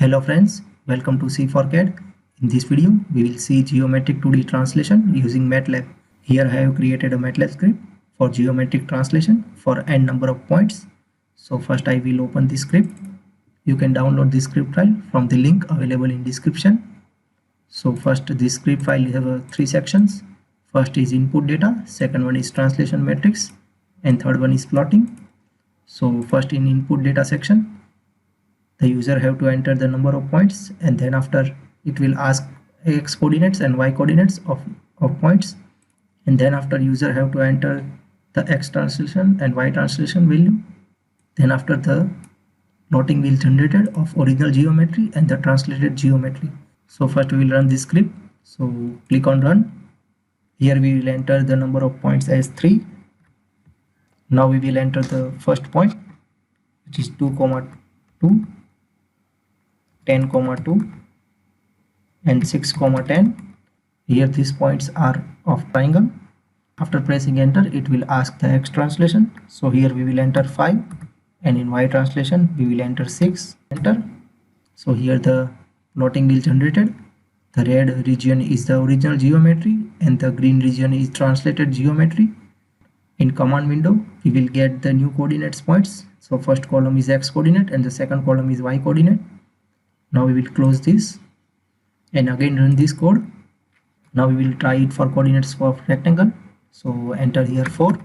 Hello friends, welcome to C4CAD. In this video, we will see geometric 2D translation using MATLAB. Here I have created a MATLAB script for geometric translation for n number of points. So first I will open the script. You can download the script file from the link available in description. So first this script file has three sections. First is input data, second one is translation matrix, and third one is plotting. So first in input data section, the user have to enter the number of points, and then after it will ask x coordinates and y coordinates of points, and then after user have to enter the x translation and y translation value. Then after the plotting will generated of original geometry and the translated geometry. So first we will run this script. So click on run. Here we will enter the number of points as 3. Now we will enter the first point, which is 2, 2, 10, 2, and 6, 10. Here these points are of triangle. After pressing enter, it will ask the x translation. So here we will enter 5, and in y translation we will enter 6. Enter. So here the plotting will generated. The red region is the original geometry and the green region is translated geometry. In command window, we will get the new coordinates points. So first column is x coordinate and the second column is y coordinate. Now we will close this and again run this code. Now we will try it for coordinates for rectangle. So enter here 4.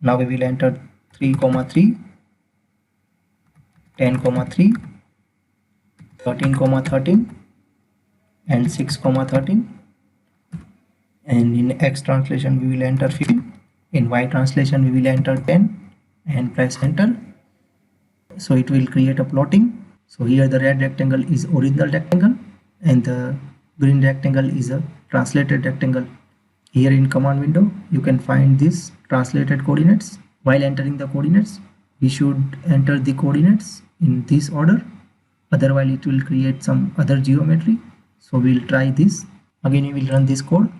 Now we will enter 3, 3, 10, 3, 13, 13, and 6, 13. And in x translation we will enter 15. In y translation we will enter 10 and press enter. So it will create a plotting. So here the red rectangle is original rectangle and the green rectangle is a translated rectangle. Here in command window you can find these translated coordinates. While entering the coordinates, we should enter the coordinates in this order, otherwise it will create some other geometry. So we'll try this. Again we will run this code.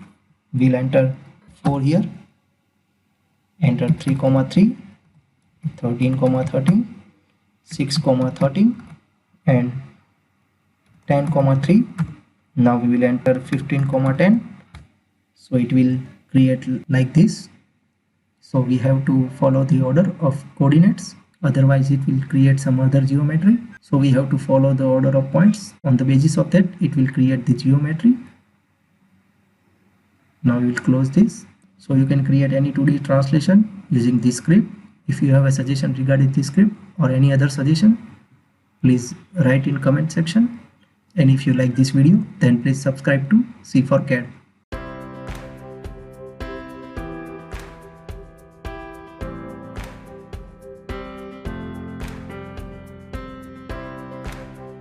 We'll enter 4 here, enter 3, 3, 13, 13, 6, 13, and 10, 3. Now we will enter 15, 10. So it will create like this. So we have to follow the order of coordinates, otherwise it will create some other geometry. So we have to follow the order of points. On the basis of that, it will create the geometry. Now we will close this. So you can create any 2D translation using this script. If you have a suggestion regarding this script or any other suggestion, please write in comment section. And if you like this video, then please subscribe to C4CAD.